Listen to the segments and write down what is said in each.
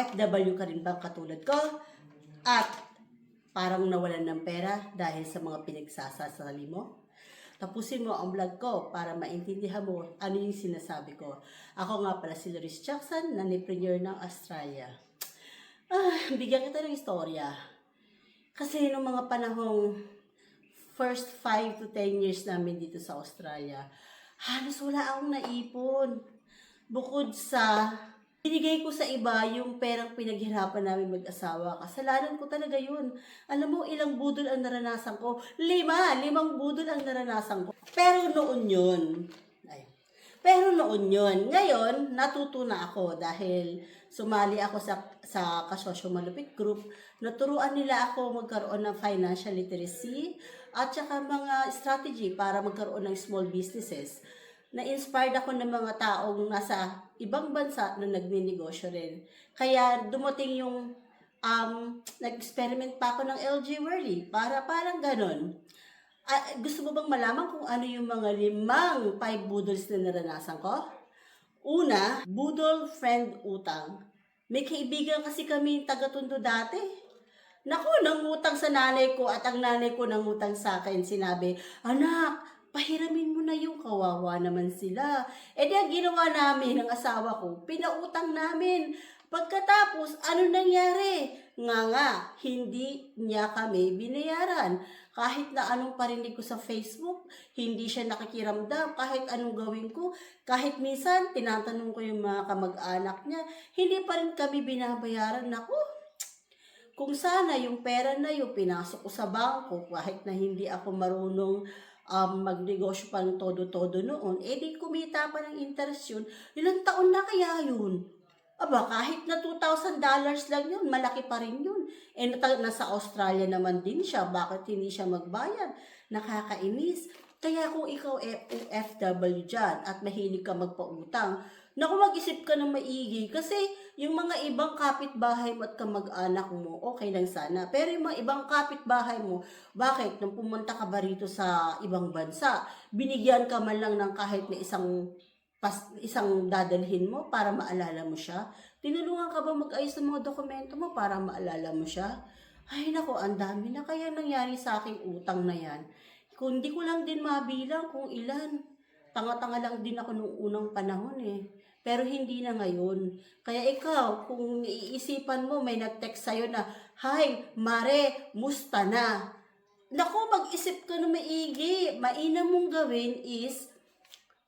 OFW ka rin bang katulad ko? At parang nawalan ng pera dahil sa mga pinagsasasali mo? Tapusin mo ang vlog ko para maintindihan mo ano yung sinasabi ko. Ako nga pala si Loris Jackson, nanipreneur ng Australia. Bigyan kita ng istorya. Kasi noong mga panahong first 5 to 10 years namin dito sa Australia, halos wala akong naipon. Bukod sa binigay ko sa iba yung perang pinaghirapan namin mag-asawa. Kasalanan ko talaga yun. Alam mo, ilang budol ang naranasan ko? 5 budol ang naranasan ko. Pero noon yun. Ngayon, natuto na ako dahil sumali ako sa Kasosyo Malupit Group. Naturuan nila ako magkaroon ng financial literacy at saka mga strategy para magkaroon ng small businesses. Na-inspired ako ng mga taong nasa ibang bansa na nagninegosyo rin. Kaya dumating yung nag-experiment pa ako ng LG Worley para parang ganon. Gusto mo bang malaman kung ano yung mga 5 budol's na naranasan ko? Una, budol friend utang. May kaibigan kasi kami taga-Tondo dati. Naku, nangutang sa nanay ko at ang nanay ko nangutang sa akin. Sinabi, anak, pahiramin mo na yung kawawa naman sila. E di ang ginawa namin ng asawa ko, pinautang namin. Pagkatapos, ano nangyari? Nga, hindi niya kami binayaran. Kahit na anong parinig ko sa Facebook, hindi siya nakikiramdam. Kahit anong gawin ko, kahit minsan, tinatanong ko yung mga kamag-anak niya, hindi pa rin kami binabayaran. Naku, kung sana yung pera na yung pinasok ko sa bangko, kahit na hindi ako marunong magnegosyo pa ng todo-todo noon, di kumita pa ng interest yun, ilang taon na kaya yun? Aba, kahit na $2,000 lang yun, malaki pa rin yun. Nasa Australia naman din siya, bakit hindi siya magbayad? Nakakainis. Kaya kung ikaw OFW dyan at mahilig ka magpautang, naku, mag-isip ka ng maigi kasi yung mga ibang kapitbahay mo at kamag-anak mo, okay lang sana. Pero yung mga ibang kapitbahay mo, bakit? Nung pumunta ka ba rito sa ibang bansa, binigyan ka man lang ng kahit na isang dadalhin mo para maalala mo siya? Tinulungan ka ba mag-ayos ng mga dokumento mo para maalala mo siya? Ay nako, ang dami na kaya nangyari sa aking utang na yan. Kung di ko lang din mabilang kung ilan. Tanga-tanga lang din ako nung unang panahon Pero hindi na ngayon. Kaya ikaw, kung iisipan mo, may nag-text sa'yo na, hi, Mare, musta na? Naku, mag-isip ka na maigi. Mainam mong gawin is,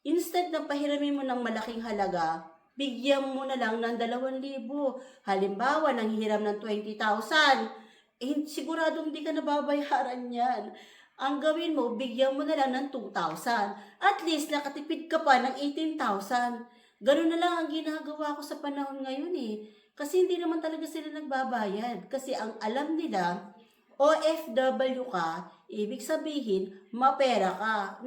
instead na pahiramin mo ng malaking halaga, bigyan mo na lang ng 2,000. Halimbawa, nanghihiram ng 20,000. Siguradong hindi ka nababayaran yan. Ang gawin mo, bigyan mo na lang ng 2,000. At least, nakatipid ka pa ng 18,000. Ganun na lang ang ginagawa ko sa panahon ngayon Kasi hindi naman talaga sila nagbabayad. Kasi ang alam nila, OFW ka, ibig sabihin, mapera ka.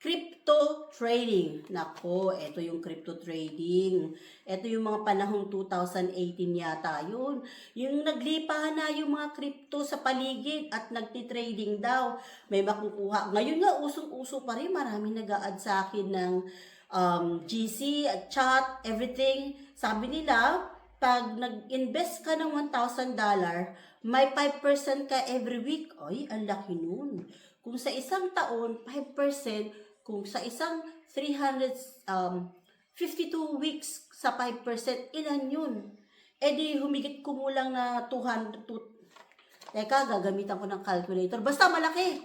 Crypto trading. Nako, ito yung crypto trading. Ito yung mga panahong 2018 yata yun. Yung naglipa na yung mga crypto sa paligid at nagtitrading daw. May makukuha. Ngayon nga, usong-uso pa rin. Marami nag-a-add sa akin ng GC, chat, everything. Sabi nila, pag nag-invest ka ng $1,000, may 5% ka every week. Ay, ang laki nun. Kung sa isang taon, 5%, kung sa isang 352 weeks sa 5%, ilan yun? Di humigit kumulang na 200. Teka, gagamitan ko ng calculator. Basta malaki.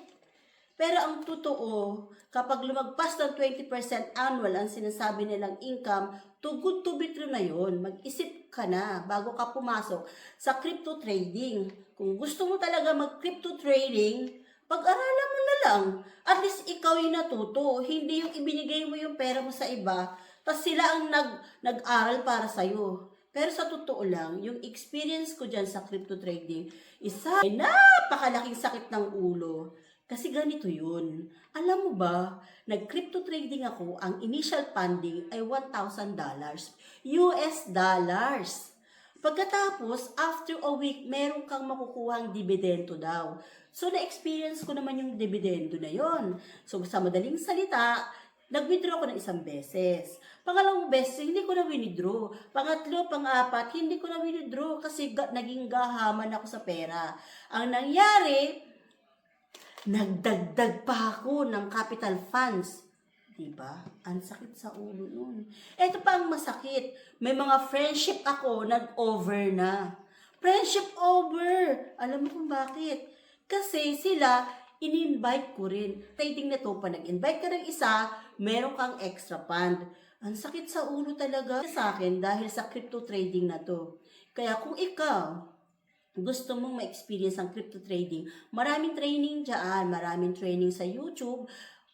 Pero ang totoo, kapag lumagpas ng 20% annual ang sinasabi nilang income, too good to be true na yun. Mag-isip ka na bago ka pumasok sa crypto trading. Kung gusto mo talaga mag-crypto trading, pag-aralan mo na lang. At least ikaw yung natuto. Hindi yung ibinigay mo yung pera mo sa iba, tapos sila ang nag-aral para sa'yo. Pero sa totoo lang, yung experience ko dyan sa crypto trading, ay napakalaking sakit ng ulo. Kasi ganito yun. Alam mo ba, nag-crypto trading ako, ang initial funding ay $1,000. US dollars. Pagkatapos, after a week, meron kang makukuhang dividendo daw. So, na-experience ko naman yung dividendo na yon. So, sa madaling salita, Nag-withdraw ko ng isang beses. Pangalawang beses, hindi ko na withdraw. Pangatlo, pang-apat, hindi ko na withdraw kasi naging gahaman ako sa pera. Ang nangyari, nagdagdag pa ako ng capital funds. Diba? Ang sakit sa ulo nun. Ito pa ang masakit. May mga friendship ako, nag-over na. Friendship over. Alam mo kung bakit? Kasi sila, in-invite ko rin. Trading na to, pa nag-invite ka ng isa, meron kang extra fund. Ang sakit sa ulo talaga sa akin dahil sa crypto trading na to. Kaya kung ikaw, gusto mong ma-experience ang crypto trading, maraming training dyan, maraming training sa YouTube,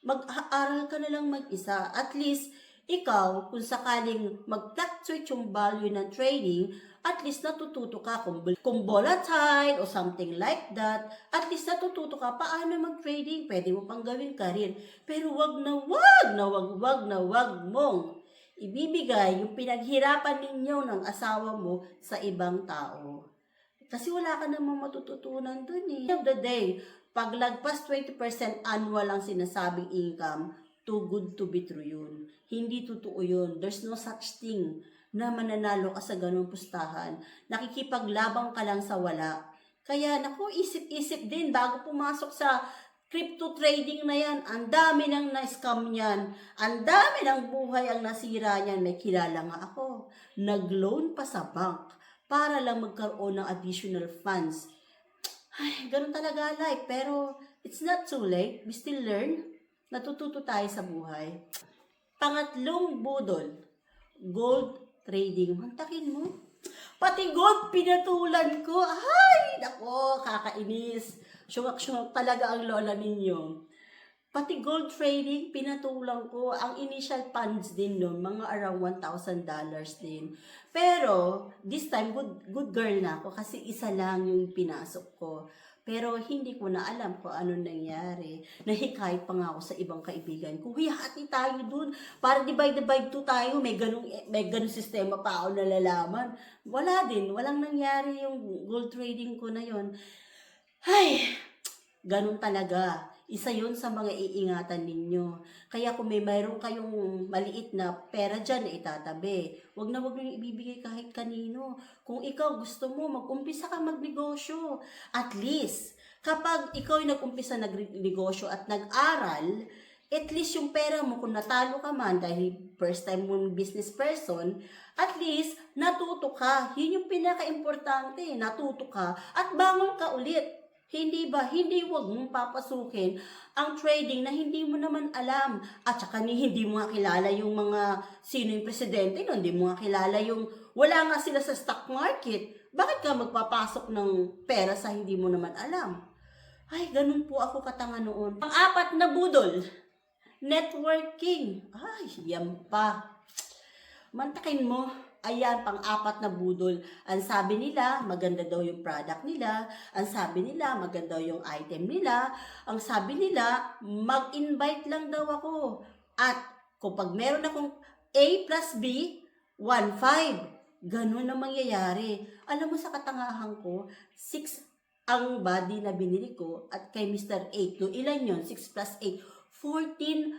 mag-aaral ka na lang mag-isa. At least, ikaw, kung sakaling mag-fluctuate yung value ng trading, at least natututo ka kung volatile o something like that, at least natututo ka paano mag-trading, pwede mo pang gawin career. Pero wag na wag mong ibibigay yung pinaghirapan ninyo ng asawa mo sa ibang tao. Kasi wala ka namang matututunan dun eh. At the end of the day, pag lagpas 20% annual ang sinasabing income, too good to be true yun. Hindi totoo yun. There's no such thing na mananalo ka sa ganung pustahan. Nakikipaglabang ka lang sa wala. Kaya naku, isip-isip din bago pumasok sa crypto trading na yan. Ang dami nang na-scam yan. Ang dami ng buhay ang nasira niyan. May kilala nga ako. Nag-loan pa sa bank para lang magkaroon ng additional funds. Ay, ganun talaga life. Pero it's not too late. We still learn. Natututo tayo sa buhay. Pangatlong budol, gold trading. Mantakin mo. Pati gold pinatulan ko. Ay, nako, kakainis. Syungak-syungak talaga ang lola ninyo. Pati gold trading, pinatulang ko. Ang initial funds din nun, mga around $1,000 din. Pero, this time, good girl na ako kasi isa lang yung pinasok ko. Pero, hindi ko na alam kung ano nangyari. Nahikayat pa nga ako sa ibang kaibigan ko. Huy, hati tayo dun. Para divide to tayo. May ganung sistema pa ako nalalaman. Wala din. Walang nangyari yung gold trading ko na yon. Ay, ganun talaga. Isa yun sa mga iingatan ninyo. Kaya kung mayroon kayong maliit na pera dyan na itatabi, wag na nyo ibibigay kahit kanino. Kung ikaw gusto mo, mag-umpisa ka magnegosyo. At least, kapag ikaw yung nag-umpisa nagnegosyo at nag-aral, at least yung pera mo, kung natalo ka man dahil first time mong business person, at least natuto ka. Yun yung pinaka-importante, natuto ka at bangon ka ulit. Hindi ba? Hindi wag mong papasukin ang trading na hindi mo naman alam. At saka hindi mo nga kilala yung mga sino yung presidente, no? Hindi mo nga kilala yung wala nga sila sa stock market. Bakit ka magpapasok ng pera sa hindi mo naman alam? Ay, ganun po ako katanga noon. Pang-apat na budol, networking. Ay, yan pa. Mantakin mo. Ayan, pang-apat na budol. Ang sabi nila, maganda daw yung product nila. Ang sabi nila, maganda yung item nila. Ang sabi nila, mag-invite lang daw ako. At kapag meron akong A plus B, 1.5. Ganun ang mangyayari. Alam mo sa katangahan ko, 6 ang body na binili ko at kay Mr. 8. No, ilan yun? 6 plus 8. 14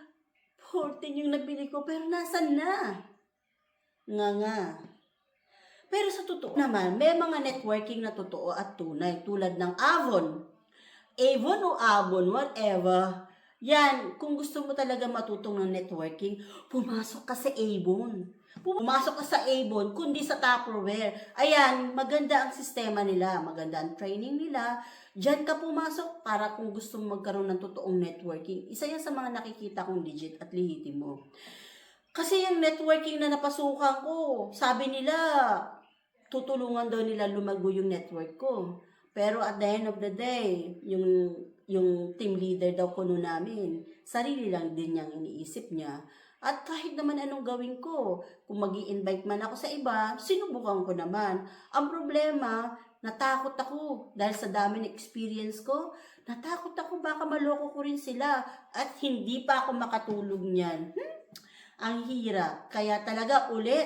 yung nabili ko. Pero nasan na? Nga. Pero sa totoo naman, may mga networking na totoo at tunay tulad ng Avon. Avon o Avon, whatever. Yan, kung gusto mo talaga matutong ng networking, pumasok ka sa Avon. Pumasok ka sa Avon, kundi sa Tupperware. Ayan, maganda ang sistema nila, maganda ang training nila. Diyan ka pumasok para kung gusto mo magkaroon ng totoong networking. Isa yan sa mga nakikita kong legit at lihitin mo. Kasi yung networking na napasukan ko, sabi nila, tutulungan daw nila lumago yung network ko. Pero at the end of the day, yung team leader daw kuno namin, sarili lang din niyang iniisip niya. At kahit naman anong gawin ko, kung mag-i-invite man ako sa iba, sinubukan ko naman. Ang problema, natakot ako dahil sa dami ng experience ko. Natakot ako baka maloko ko rin sila at hindi pa ako makatulog niyan. Ang hirap. Kaya talaga ulit,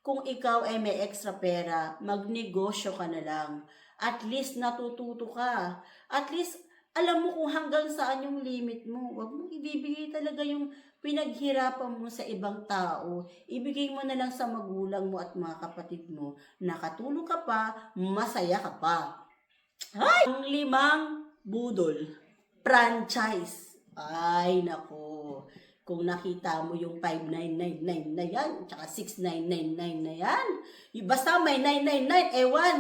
kung ikaw ay may extra pera, magnegosyo ka na lang. At least natututo ka. At least alam mo kung hanggang saan yung limit mo. Huwag mo ibibigay talaga yung pinaghirapan mo sa ibang tao, ibigay mo na lang sa magulang mo at mga kapatid mo, nakatulong ka pa, masaya ka pa. Ay! Ang 5 budol, franchise. Ay, nako. Kung nakita mo yung 5999 na yan, tsaka 6999 na yan, basta may 999, ewan.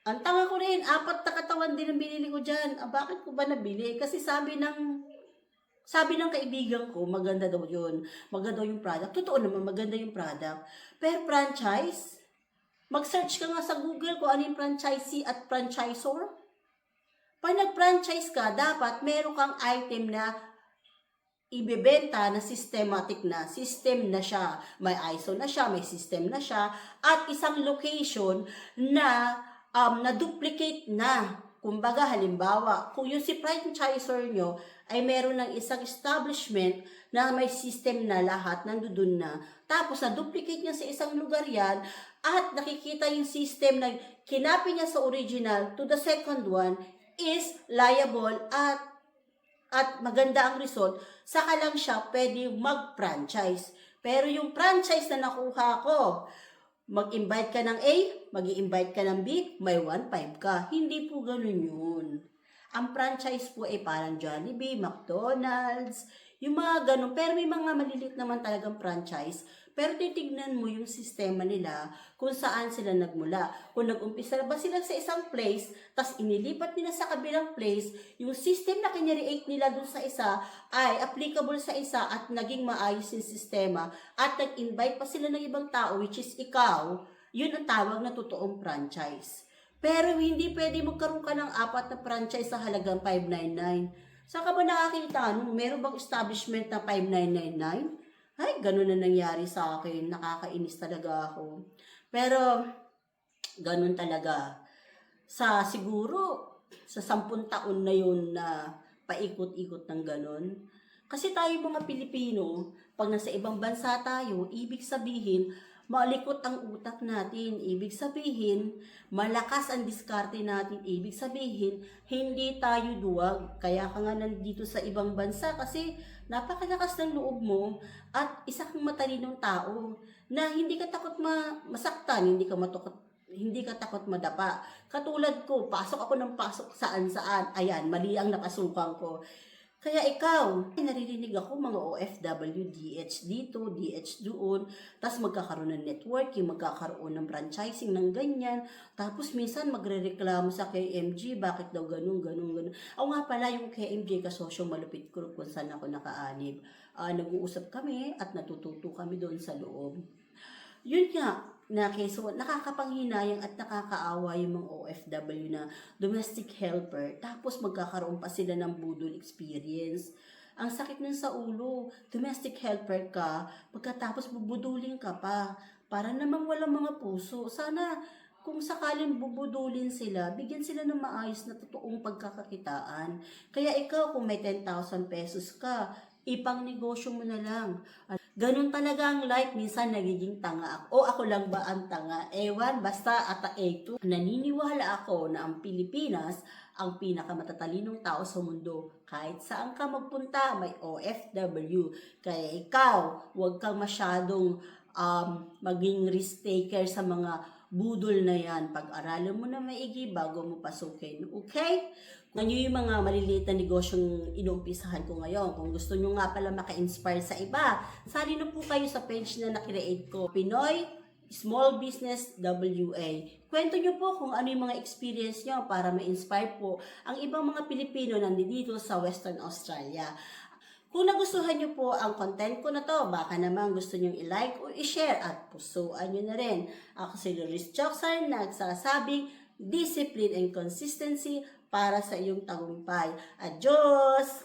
Ang tanga ko rin, 4 na katawan din ang binili ko dyan. Bakit ko ba nabili? Kasi sabi ng kaibigan ko, maganda daw yun. Maganda yung product. Totoo naman, maganda yung product. Pero franchise, mag-search ka nga sa Google kung ano yung franchisee at franchisor. Pag nag-franchise ka, dapat meron kang item na ibebenta na systematic na. System na siya. May ISO na siya, may system na siya. At isang location na na-duplicate na. Kumbaga, halimbawa, kung yung si franchisor nyo ay meron ng isang establishment na may system na lahat, nandoon na. Tapos, na-duplicate niya sa isang lugar yan at nakikita yung system na kinapi niya sa original to the second one is liable at maganda ang result, saka lang siya pwede mag-franchise. Pero yung franchise na nakuha ko, mag-invite ka ng A, mag-i-invite ka ng B, may 1.5 ka. Hindi po ganun yun. Ang franchise po ay parang Jollibee, McDonald's, yung mga ganun. Pero may mga malilit naman talagang franchise. Pero titignan mo yung sistema nila kung saan sila nagmula. Kung nag-umpisa ba sila sa isang place, tas inilipat nila sa kabilang place, yung system na kinreate nila dun sa isa ay applicable sa isa at naging maayos yung sistema at nag-invite pa sila ng ibang tao, which is ikaw, yun ang tawag na totoong franchise. Pero hindi pwede magkaroon ka ng 4 na franchise sa halagang 599. Saan ka ba nakakita? Meron bang establishment na 5999? Ay, ganun na nangyari sa akin. Nakakainis talaga ako. Pero, ganun talaga. Siguro, sa 10 taon na yun na paikot-ikot ng ganun. Kasi tayo mga Pilipino, pag nasa ibang bansa tayo, ibig sabihin, malikot ang utak natin. Ibig sabihin, malakas ang diskarte natin. Ibig sabihin, hindi tayo duwag. Kaya ka nga nandito sa ibang bansa kasi napakalakas ng loob mo at isa kang matalinong tao na hindi ka takot masaktan, hindi ka takot madapa. Katulad ko, pasok ako ng pasok saan-saan. Ayan, mali ang napasukan ko. Kaya ikaw, naririnig ako mga OFW, DH dito, DH doon, tapos magkakaroon ng networking, magkakaroon ng franchising ng ganyan, tapos minsan magre-reklamo sa KMG, bakit daw ganun. O nga pala, yung KMG, kasosyo malupit ko kung saan ako nakaanib. Nag-uusap kami at natututo kami doon sa loob. Yun nga, so nakakapanghinayang at nakakaawa yung mga OFW na domestic helper, tapos magkakaroon pa sila ng budol experience. Ang sakit nun sa ulo, domestic helper ka, pagkatapos bubudulin ka pa, para namang walang mga puso. Sana kung sakaling bubudulin sila, bigyan sila ng maayos na totoong pagkakakitaan. Kaya ikaw, kung may 10,000 pesos ka, ipang negosyo mo na lang. Ganun talaga ang life, minsan nagiging tanga ako. O ako lang ba ang tanga? Ewan, basta ata ito. Naniniwala ako na ang Pilipinas ang pinakamatalinong tao sa mundo. Kahit saan ka magpunta, may OFW. Kaya ikaw, huwag kang masyadong maging risk taker sa mga budol na yan. Pag-aralan mo na maigi bago mo pasukin. Okay? Ngayon yung mga maliliit na negosyong inuumpisahan ko ngayon. Kung gusto nyo nga pala maka-inspire sa iba, sali na po kayo sa page na nakreate ko, Pinoy Small Business WA. Kwento nyo po kung ano yung mga experience nyo para ma-inspire po ang ibang mga Pilipino nandito sa Western Australia. Kung nagustuhan nyo po ang content ko na to, baka naman gusto nyo i-like o i-share at pusuan nyo na rin. Ako si Loris Choksan, nagsasabing discipline and consistency para sa iyong tagumpay. Adios!